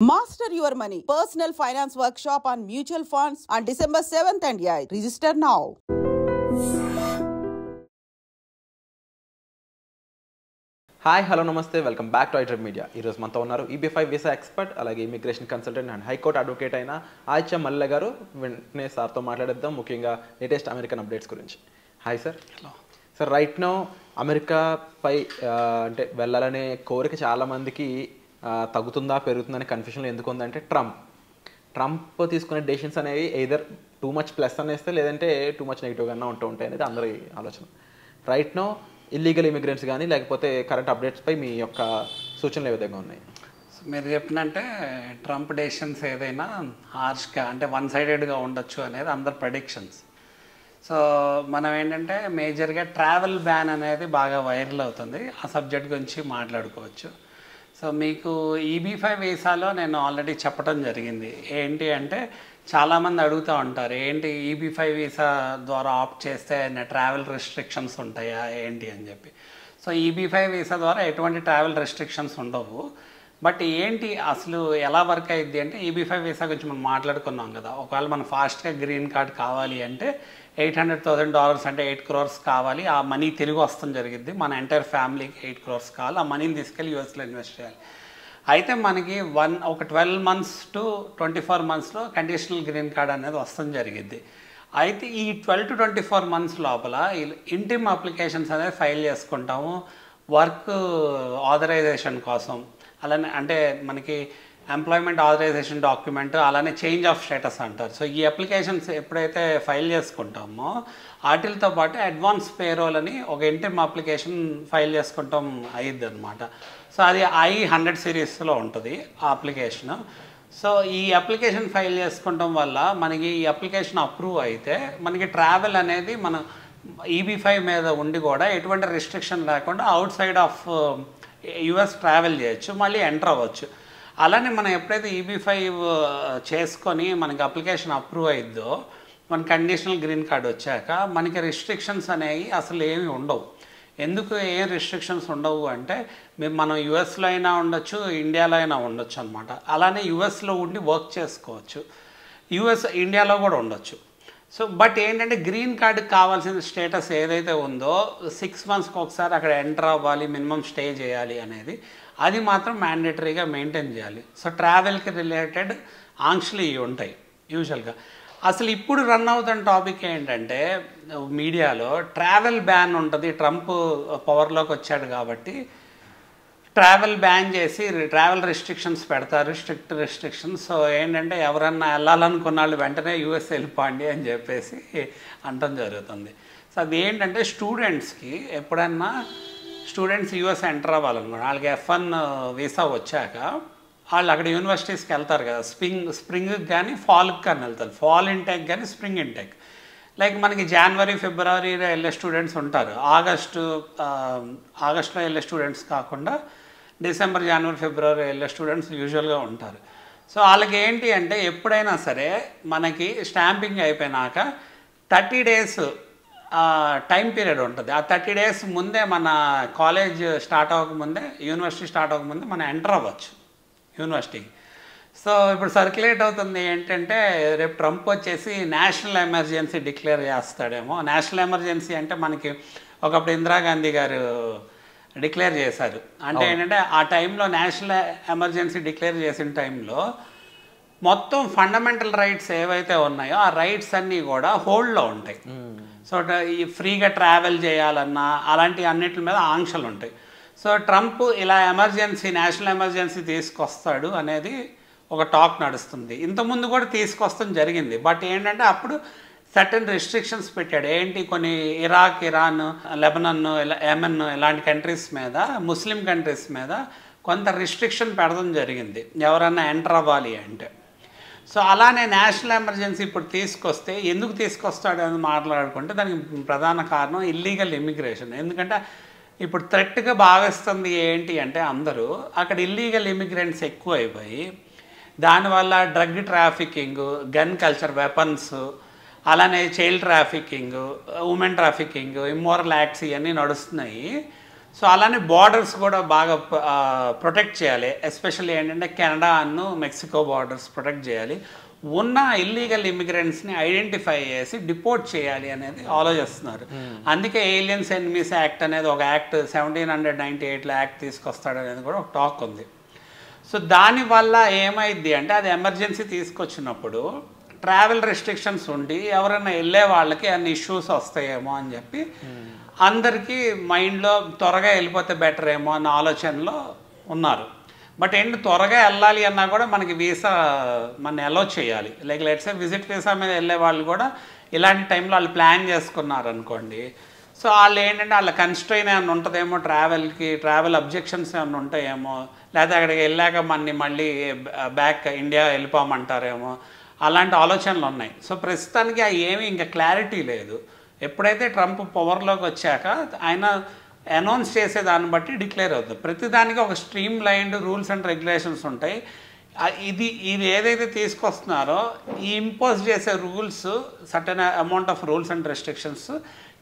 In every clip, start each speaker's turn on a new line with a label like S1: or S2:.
S1: Master your money. Personal finance workshop on mutual funds on December 7th and 8th. Register now.
S2: Hi hello నమస్తే welcome back to iDream media. ఈరోజు మనతో ఉన్నారు EB5 visa expert అలాగే immigration consultant and high court advocate అయిన ఆయిషా మల్లె గారు. వెంటనే సార్తో మాట్లాడేద్దాం, ముఖ్యంగా లేటెస్ట్ అమెరికన్ అప్డేట్స్ గురించి. Hi sir. Sir, right now అమెరికాపై అంటే వెళ్ళాలనే కోరిక చాలామందికి తగ్గుతుందా పెరుగుతుందనే కన్ఫ్యూషన్లో ఎందుకు ఉందంటే ట్రంప్ తీసుకునే డెసిషన్స్ అనేవి ఎయిదర్ టూ మచ్ ప్లస్ అనేస్తే లేదంటే టూ మచ్ నెగిటివ్గా ఉంటూ ఉంటాయి అనేది అందరి ఆలోచన. రైట్ నౌ ఇల్లీగల్ ఇమిగ్రెంట్స్ కానీ లేకపోతే కరెంట్ అప్డేట్స్పై మీ యొక్క సూచనలు ఏ విధంగా ఉన్నాయి?
S3: మీరు చెప్పినంటే ట్రంప్ డెసిషన్స్ ఏదైనా హార్ష్గా అంటే వన్ సైడెడ్గా ఉండొచ్చు అనేది అందరు ప్రెడిక్షన్స్. సో మనం ఏంటంటే మేజర్గా ట్రావెల్ బ్యాన్ అనేది బాగా వైరల్ అవుతుంది. ఆ సబ్జెక్ట్ గురించి మాట్లాడుకోవచ్చు. సో మీకు EB5 వీసాలో నేను ఆల్రెడీ చెప్పడం జరిగింది. ఏంటి అంటే చాలామంది అడుగుతూ ఉంటారు, ఏంటి EB5 వీసా ద్వారా ఆప్ట్ చేస్తే ట్రావెల్ రెస్ట్రిక్షన్స్ ఉంటాయా ఏంటి అని చెప్పి. సో EB5 వీసా ద్వారా ఎటువంటి ట్రావెల్ రెస్ట్రిక్షన్స్ ఉండవు. బట్ ఏంటి అసలు ఎలా వర్క్ అయ్యిద్ది అంటే EB5 వీసా గురించి మనం మాట్లాడుకున్నాం కదా. ఒకవేళ మనం ఫాస్ట్గా గ్రీన్ కార్డ్ కావాలి అంటే $800,000 అంటే 8 crores కావాలి. ఆ మనీ తిరిగి వస్తుంది జరిగిద్ది. మన ఎంటైర్ ఫ్యామిలీకి 8 crores కావాలి. ఆ మనీని తీసుకెళ్ళి యూఎస్లో ఇన్వెస్ట్ చేయాలి. అయితే మనకి ఒక 12 months to 24 monthsలో కండిషనల్ గ్రీన్ కార్డ్ అనేది వస్తుంది జరిగిద్ది. అయితే ఈ 12 to 24 months లోపల ఇంటిమ్ అప్లికేషన్స్ అనేది ఫైల్ చేసుకుంటాము వర్క్ ఆథరైజేషన్ కోసం. అలానే అంటే మనకి ఎంప్లాయ్మెంట్ ఆథరైజేషన్ డాక్యుమెంట్, అలానే చేంజ్ ఆఫ్ స్టేటస్ అంటారు. సో ఈ అప్లికేషన్స్ ఎప్పుడైతే ఫైల్ చేసుకుంటామో వాటితో పాటు అడ్వాన్స్ పేరోల్ అని ఒక ఇంటిమ్ అప్లికేషన్ ఫైల్ చేసుకుంటాం అయ్యిద్ది అనమాట. సో అది I-100 సిరీస్లో ఉంటుంది ఆ అప్లికేషన్. సో ఈ అప్లికేషన్ ఫైల్ చేసుకుంటాం వల్ల మనకి ఈ అప్లికేషన్ అప్రూవ్ అయితే మనకి ట్రావెల్ అనేది మన EB5 మీద ఉండి కూడా ఎటువంటి రిస్ట్రిక్షన్ లేకుండా out side of US travel చేయొచ్చు, మళ్ళీ ఎంటర్ అవ్వచ్చు. అలానే మనం ఎప్పుడైతే EB5 చేసుకొని మనకి అప్లికేషన్ అప్రూవ్ అయిద్దో మన కండిషనల్ గ్రీన్ కార్డ్ వచ్చాక మనకి రిస్ట్రిక్షన్స్ అనేవి అసలు ఏమి ఉండవు. ఎందుకు ఏం రిస్ట్రిక్షన్స్ ఉండవు అంటే మనం యుఎస్లో అయినా ఉండొచ్చు, ఇండియాలో అయినా ఉండొచ్చు అనమాట. అలానే యుఎస్లో ఉండి వర్క్ చేసుకోవచ్చు, ఇండియాలో కూడా ఉండొచ్చు. సో బట్ ఏంటంటే గ్రీన్ కార్డుకి కావాల్సిన స్టేటస్ ఏదైతే ఉందో 6 monthsకి ఒకసారి అక్కడ ఎంటర్ అవ్వాలి, మినిమం స్టే చేయాలి అనేది అది మాత్రం మ్యాండేటరీగా మెయింటైన్ చేయాలి. సో ట్రావెల్కి రిలేటెడ్ ఆంక్షలు ఇవి ఉంటాయి యూజువల్గా. అసలు ఇప్పుడు రన్ అవుతున్న టాపిక్ ఏంటంటే మీడియాలో ట్రావెల్ బ్యాన్ ఉంటుంది. ట్రంప్ పవర్లోకి వచ్చాడు కాబట్టి ట్రావెల్ బ్యాన్ చేసి ట్రావెల్ రెస్ట్రిక్షన్స్ పెడతారు, స్ట్రిక్ట్ రెస్ట్రిక్షన్స్. సో ఏంటంటే ఎవరన్నా వెళ్ళాలనుకున్న వాళ్ళు వెంటనే US వెళ్ళిపోండి అని చెప్పేసి అనటం జరుగుతుంది. సో అది ఏంటంటే స్టూడెంట్స్కి ఎప్పుడన్నా స్టూడెంట్స్ US ఎంటర్ అవ్వాలనుకున్నారు, వాళ్ళకి F1 వీసా వచ్చాక వాళ్ళు అక్కడ యూనివర్సిటీస్కి వెళ్తారు కదా. స్ప్రింగ్కి కానీ ఫాల్కి కానీ వెళ్తారు. ఫాల్ ఇంటేక్ కానీ స్ప్రింగ్ ఇంటేక్. లైక్ మనకి జనవరి ఫిబ్రవరిలో వెళ్ళే స్టూడెంట్స్ ఉంటారు. ఆగస్టులో వెళ్ళే స్టూడెంట్స్ కాకుండా డిసెంబర్ జనవరి ఫిబ్రవరి వెళ్ళే స్టూడెంట్స్ యూజువల్గా ఉంటారు. సో వాళ్ళకి ఏంటి అంటే ఎప్పుడైనా సరే మనకి స్టాంపింగ్ అయిపోయినాక 30 days టైం పీరియడ్ ఉంటుంది. ఆ 30 days ముందే మన కాలేజ్ స్టార్ట్ అవ్వకముందే, యూనివర్సిటీ స్టార్ట్ అవ్వకముందే మనం ఎంటర్ అవ్వచ్చు యూనివర్సిటీకి. సో ఇప్పుడు సర్క్యులేట్ అవుతుంది ఏంటంటే రేపు ట్రంప్ వచ్చేసి నేషనల్ ఎమర్జెన్సీ డిక్లేర్ చేస్తాడేమో. నేషనల్ ఎమర్జెన్సీ అంటే మనకి ఒకప్పుడు ఇందిరాగాంధీ గారు డిక్లేర్ చేశారు. అంటే ఏంటంటే ఆ టైంలో నేషనల్ ఎమర్జెన్సీ డిక్లేర్ చేసిన టైంలో మొత్తం ఫండమెంటల్ రైట్స్ ఏవైతే ఉన్నాయో ఆ రైట్స్ అన్నీ కూడా హోల్డ్లో ఉంటాయి. సో ఈ ఫ్రీగా ట్రావెల్ చేయాలన్నా అలాంటి అన్నిటి మీద ఆంక్షలు ఉంటాయి. సో ట్రంప్ ఇలా నేషనల్ ఎమర్జెన్సీ తీసుకొస్తాడు అనేది ఒక టాక్ నడుస్తుంది. ఇంతకుముందు కూడా తీసుకొస్తాం జరిగింది. బట్ ఏంటంటే అప్పుడు సర్టన్ రెస్ట్రిక్షన్స్ పెట్టాడు. ఏంటి కొన్ని ఇరాక్, ఇరాన్, లెబనాన్, యెమెన్ ఇలాంటి కంట్రీస్ మీద, ముస్లిం కంట్రీస్ మీద కొంత రిస్ట్రిక్షన్ పెడడం జరిగింది ఎవరన్నా ఎంటర్ అవ్వాలి అంటే. సో అలానే నేషనల్ ఎమర్జెన్సీ ఇప్పుడు తీసుకొస్తే ఎందుకు తీసుకొస్తాడు అని మాట్లాడుకుంటే దానికి ప్రధాన కారణం ఇల్లీగల్ ఇమిగ్రేషన్. ఎందుకంటే ఇప్పుడు థ్రెట్గా భావిస్తుంది ఏంటి అంటే అందరూ అక్కడ ఇల్లీగల్ ఇమిగ్రెంట్స్ ఎక్కువ అయిపోయి దానివల్ల drug trafficking, gun culture, weapons, అలానే child trafficking, women trafficking, immoral acts ఇవన్నీ నడుస్తున్నాయి. సో అలానే బార్డర్స్ కూడా బాగా ప్రొటెక్ట్ చేయాలి. ఎస్పెషల్లీ ఏంటంటే కెనడా అన్ను మెక్సికో బార్డర్స్ ప్రొటెక్ట్ చేయాలి. ఉన్న ఇల్లీగల్ ఇమిగ్రెంట్స్ని ఐడెంటిఫై చేసి డిపోర్ట్ చేయాలి అనేది ఆలోచిస్తున్నారు. అందుకే ఏలియన్స్ ఎనిమీస్ యాక్ట్ అనేది ఒక యాక్ట్ 1798లో యాక్ట్ తీసుకొస్తాడు అనేది కూడా ఒక టాక్ ఉంది. సో దానివల్ల ఏమైంది అంటే అది ఎమర్జెన్సీ తీసుకొచ్చినప్పుడు ట్రావెల్ రెస్ట్రిక్షన్స్ ఉండి ఎవరైనా వెళ్ళే వాళ్ళకి అన్ని ఇష్యూస్ వస్తాయేమో అని చెప్పి అందరికీ మైండ్లో త్వరగా వెళ్ళిపోతే బెటర్ ఏమో అన్న ఆలోచనలో ఉన్నారు. బట్ ఏంటి త్వరగా వెళ్ళాలి అన్నా కూడా మనకి వీసా మన అలో చేయాలి. లైక్ లెట్స్ విజిట్ వీసా మీద వెళ్ళే వాళ్ళు కూడా ఇలాంటి టైంలో వాళ్ళు ప్లాన్ చేసుకున్నారు అనుకోండి. సో వాళ్ళు ఏంటంటే వాళ్ళ కన్స్ట్రైన్ ఏమైనా ఉంటుందేమో, ట్రావెల్ అబ్జెక్షన్స్ ఏమైనా ఉంటాయేమో, లేకపోతే అక్కడికి వెళ్ళాక మళ్ళీ బ్యాక్ ఇండియా వెళ్ళిపోమంటారేమో, అలాంటి ఆలోచనలు ఉన్నాయి. సో ప్రస్తుతానికి ఏమీ ఇంకా క్లారిటీ లేదు. ఎప్పుడైతే ట్రంప్ పవర్లోకి వచ్చాక ఆయన అనౌన్స్ చేసే దాన్ని బట్టి డిక్లేర్ అవుతుంది. ప్రతిదానికి ఒక stream lined rules and regulations ఉంటాయి. ఇది ఏదైతే తీసుకొస్తున్నారో ఈ ఇంపోజ్ చేసే rules certain amount of rules and restrictions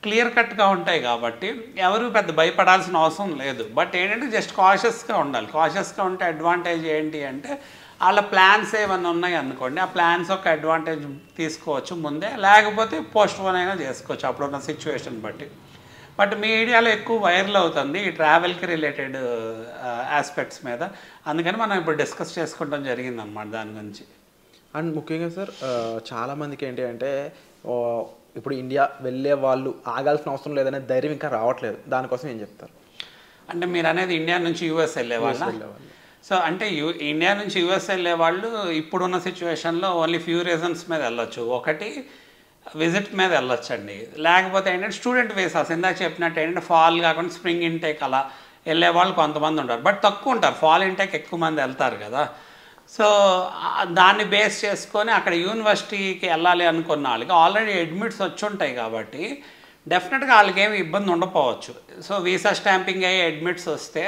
S3: clear కట్గా ఉంటాయి కాబట్టి ఎవరు పెద్ద భయపడాల్సిన అవసరం లేదు. బట్ ఏంటంటే జస్ట్ కాషియస్గా ఉండాలి. కాషియస్గా ఉంటే అడ్వాంటేజ్ ఏంటి అంటే వాళ్ళ ప్లాన్స్ ఏమన్నా ఉన్నాయి అనుకోండి, ఆ ప్లాన్స్ ఒక అడ్వాంటేజ్ తీసుకోవచ్చు ముందే, లేకపోతే పోస్ట్ పోన్ అయినా చేసుకోవచ్చు అప్పుడున్న సిచ్యువేషన్ బట్టి. బట్ మీడియాలో ఎక్కువ వైరల్ అవుతుంది ఈ ట్రావెల్కి రిలేటెడ్ ఆస్పెక్ట్స్ మీద. అందుకని మనం ఇప్పుడు డిస్కస్ చేసుకోవడం జరిగిందన్నమాట దాని గురించి.
S2: అండ్ ముఖ్యంగా సార్ చాలామందికి ఏంటి అంటే ఇప్పుడు ఇండియా వెళ్ళే వాళ్ళు ఆగాల్సిన అవసరం లేదనే ధైర్యం ఇంకా రావట్లేదు. దానికోసం ఏం చెప్తారు?
S3: అంటే మీరు అనేది ఇండియా నుంచి యూఎస్ వెళ్ళే వాళ్ళు. సో అంటే ఇండియా నుంచి యూఎస్ వెళ్ళే వాళ్ళు ఇప్పుడున్న సిచ్యువేషన్లో ఓన్లీ ఫ్యూ రీజన్స్ మీద వెళ్ళొచ్చు. ఒకటి విజిట్ మీద వెళ్ళొచ్చండి. లేకపోతే ఏంటంటే స్టూడెంట్ వీసాస్ ఇందాక చెప్పినట్టు ఏంటంటే ఫాల్ కాకుండా స్ప్రింగ్ ఇంటేక్ అలా వెళ్ళే వాళ్ళు కొంతమంది ఉంటారు. బట్ తక్కువ ఉంటారు. ఫాల్ ఇంటేక్ ఎక్కువ మంది వెళ్తారు కదా. సో దాన్ని బేస్ చేసుకొని అక్కడ యూనివర్సిటీకి వెళ్ళాలి అనుకున్న వాళ్ళకి ఆల్రెడీ అడ్మిట్స్ వచ్చి ఉంటాయి కాబట్టి డెఫినెట్గా వాళ్ళకి ఏమి ఇబ్బంది ఉండకపోవచ్చు. సో వీసా స్టాంపింగ్ అయ్యి అడ్మిట్స్ వస్తే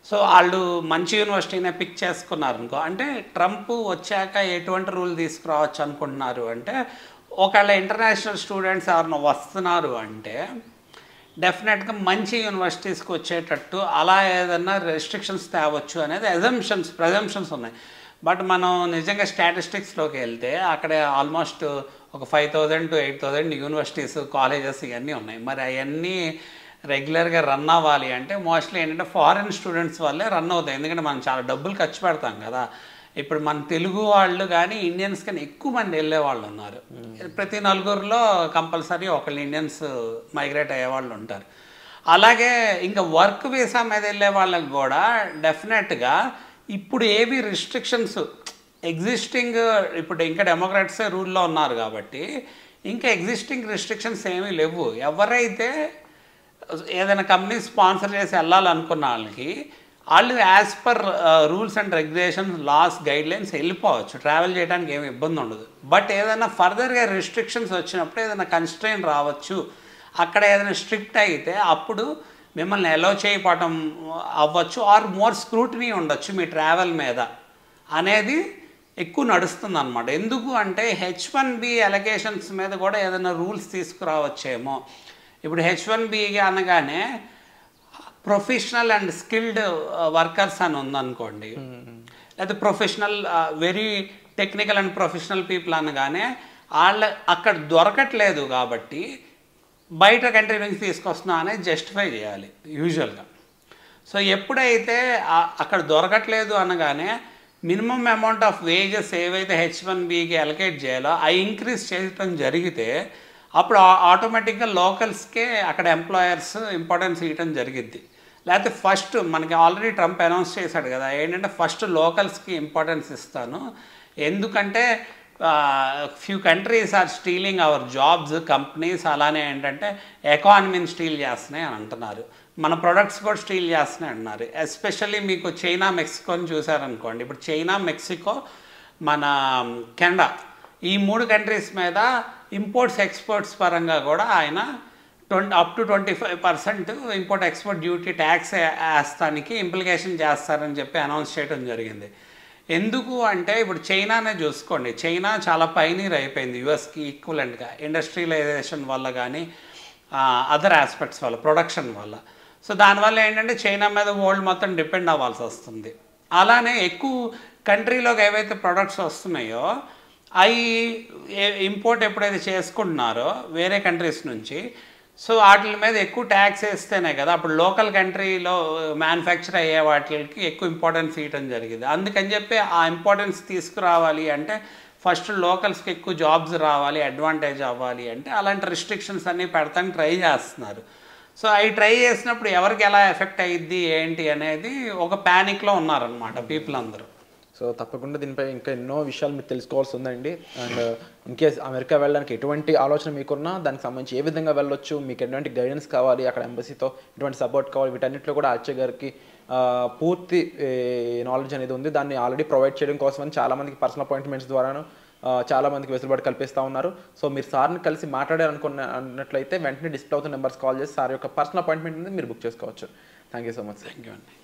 S3: సో వాళ్ళు మంచి యూనివర్సిటీనే పిక్ చేసుకున్నారు అనుకో, అంటే ట్రంప్ వచ్చాక ఎటువంటి రూల్ తీసుకురావచ్చు అనుకుంటున్నారు అంటే ఒకవేళ ఇంటర్నేషనల్ స్టూడెంట్స్ ఎవరైనా వస్తున్నారు అంటే డెఫినెట్గా మంచి యూనివర్సిటీస్కి వచ్చేటట్టు అలా ఏదైనా రెస్ట్రిక్షన్స్ తేవచ్చు అనేది ప్రజంప్షన్స్ ఉన్నాయి. బట్ మనం నిజంగా స్టాటిస్టిక్స్లోకి వెళ్తే అక్కడ ఆల్మోస్ట్ ఒక 5,000 to 8,000 యూనివర్సిటీస్ కాలేజెస్ ఇవన్నీ ఉన్నాయి. మరి అవన్నీ రెగ్యులర్గా రన్ అవ్వాలి అంటే మోస్ట్లీ ఏంటంటే ఫారిన్ స్టూడెంట్స్ వల్లే రన్ అవుతాయి. ఎందుకంటే మనం చాలా డబ్బులు ఖర్చు పెడతాం కదా. ఇప్పుడు మన తెలుగు వాళ్ళు కానీ ఇండియన్స్ కానీ ఎక్కువ మంది వెళ్ళే వాళ్ళు ఉన్నారు. ప్రతి నలుగురిలో కంపల్సరీ ఒకళ్ళు ఇండియన్స్ మైగ్రేట్ అయ్యే వాళ్ళు ఉంటారు. అలాగే ఇంకా వర్క్ వీసా మీద వెళ్ళే వాళ్ళకి కూడా డెఫినెట్గా ఇప్పుడు ఏవి రిస్ట్రిక్షన్స్ ఎగ్జిస్టింగ్ ఇప్పుడు ఇంకా డెమోక్రాట్సే రూల్లో ఉన్నారు కాబట్టి ఇంకా ఎగ్జిస్టింగ్ రిస్ట్రిక్షన్స్ ఏమీ లేవు. ఎవరైతే ఏదైనా కంపెనీ స్పాన్సర్ చేసి వెళ్ళాలనుకున్న వాళ్ళకి వాళ్ళు as per rules and regulations laws guidelines వెళ్ళిపోవచ్చు. ట్రావెల్ చేయడానికి ఏమి ఇబ్బంది ఉండదు. బట్ ఏదైనా ఫర్దర్గా రిస్ట్రిక్షన్స్ వచ్చినప్పుడు ఏదైనా కన్స్ట్రెయిన్ రావచ్చు. అక్కడ ఏదైనా స్ట్రిక్ట్ అయితే అప్పుడు మిమ్మల్ని అలో చేయకపోవటం అవ్వచ్చు ఆర్ మోర్ స్క్రూటినీ ఉండొచ్చు మీ ట్రావెల్ మీద అనేది ఎక్కువ నడుస్తుంది అనమాట. ఎందుకు అంటే H1B అలొకేషన్స్ మీద కూడా ఏదైనా రూల్స్ తీసుకురావచ్చేమో. ఇప్పుడు H1B అనగానే ప్రొఫెషనల్ అండ్ స్కిల్డ్ వర్కర్స్ అని ఉందనుకోండి, లేకపోతే professional very technical and professional people అనగానే అక్కడ దొరకట్లేదు కాబట్టి బయట కంట్రీ నుంచి తీసుకొస్తున్నా అనేది జస్టిఫై చేయాలి యూజువల్గా. సో ఎప్పుడైతే అక్కడ దొరకట్లేదు అనగానే మినిమం అమౌంట్ ఆఫ్ వేజెస్ ఏవైతే H1Bకి అలొకేట్ చేయాలో అవి ఇంక్రీజ్ చేయడం జరిగితే అప్పుడు ఆటోమేటిక్గా లోకల్స్కే అక్కడ ఎంప్లాయర్స్ ఇంపార్టెన్స్ ఇవ్వడం జరిగిద్ది. లేకపోతే ఫస్ట్ మనకి ఆల్రెడీ ట్రంప్ అనౌన్స్ చేశాడు కదా ఏంటంటే ఫస్ట్ లోకల్స్కి ఇంపార్టెన్స్ ఇస్తాను, ఎందుకంటే few countries are stealing our jobs companies, అలానే ఏంటంటే ఎకానమీని స్టీల్ చేస్తున్నాయి అని అంటున్నారు, మన ప్రొడక్ట్స్ కూడా స్టీల్ చేస్తున్నాయి అంటున్నారు. ఎస్పెషల్లీ మీకు చైనా మెక్సికోని చూసారనుకోండి, ఇప్పుడు చైనా మెక్సికో మన కెనడా ఈ 3 కంట్రీస్ మీద ఇంపోర్ట్స్ ఎక్స్పోర్ట్స్ పరంగా కూడా ఆయన up to 25% import export duty tax వేస్తానికి ఇంప్లికేషన్ చేస్తారని చెప్పి అనౌన్స్ చేయడం జరిగింది. ఎందుకు అంటే ఇప్పుడు చైనానే చూసుకోండి, చైనా చాలా పైనీర్ అయిపోయింది యుఎస్కి ఈక్వలెంట్గా ఇండస్ట్రియలైజేషన్ వల్ల కానీ అదర్ ఆస్పెక్ట్స్ వల్ల ప్రొడక్షన్ వల్ల. సో దానివల్ల ఏంటంటే చైనా మీద వరల్డ్ మొత్తం డిపెండ్ అవ్వాల్సి వస్తుంది. అలానే ఎక్కువ కంట్రీలోకి ఏవైతే ప్రొడక్ట్స్ వస్తున్నాయో అవి ఇంపోర్ట్ ఎప్పుడైతే చేసుకుంటున్నారో వేరే కంట్రీస్ నుంచి, సో వాటి మీద ఎక్కువ ట్యాక్స్ వేస్తేనే కదా అప్పుడు లోకల్ కంట్రీలో మ్యానుఫ్యాక్చర్ అయ్యే వాటికి ఎక్కువ ఇంపార్టెన్స్ ఇవ్వడం జరిగింది. అందుకని చెప్పి ఆ ఇంపార్టెన్స్ తీసుకురావాలి అంటే ఫస్ట్ లోకల్స్కి ఎక్కువ జాబ్స్ రావాలి, అడ్వాంటేజ్ అవ్వాలి అంటే అలాంటి రిస్ట్రిక్షన్స్ అన్నీ పెడతానికి ట్రై చేస్తున్నారు. సో అవి ట్రై చేసినప్పుడు ఎవరికి ఎలా ఎఫెక్ట్ అయ్యిద్ది ఏంటి అనేది ఒక ప్యానిక్లో ఉన్నారనమాట పీపుల్ అందరూ.
S2: సో తప్పకుండా దీనిపై ఇంకా ఎన్నో విషయాలు మీరు తెలుసుకోవాల్సి ఉందండి. అండ్ ఇన్కేస్ అమెరికా వెళ్ళడానికి ఎటువంటి ఆలోచన మీకున్నా దానికి సంబంధించి ఏ విధంగా వెళ్ళొచ్చు, మీకు ఎటువంటి గైడెన్స్ కావాలి, అక్కడ ఎంబసీతో ఎటువంటి సపోర్ట్ కావాలి, వీటన్నిటిలో కూడా ఆర్చే గారికి పూర్తి నాలెడ్జ్ అనేది ఉంది. దాన్ని ఆల్రెడీ ప్రొవైడ్ చేయడం కోసం చాలామందికి పర్సనల్ అపాయింట్మెంట్స్ ద్వారాను చాలామందికి వెసులుబాటు కల్పిస్తూ ఉన్నారు. సో మీరు సార్ని కలిసి మాట్లాడాలనుకున్నట్లయితే వెంటనే డిస్ప్లే అవుతున్న నెంబర్స్ కాల్ చేసి సార్ యొక్క పర్సనల్ అపాయింట్మెంట్ మీరు బుక్ చేసుకోవచ్చు. Thank you so much.
S3: Thank you అండి.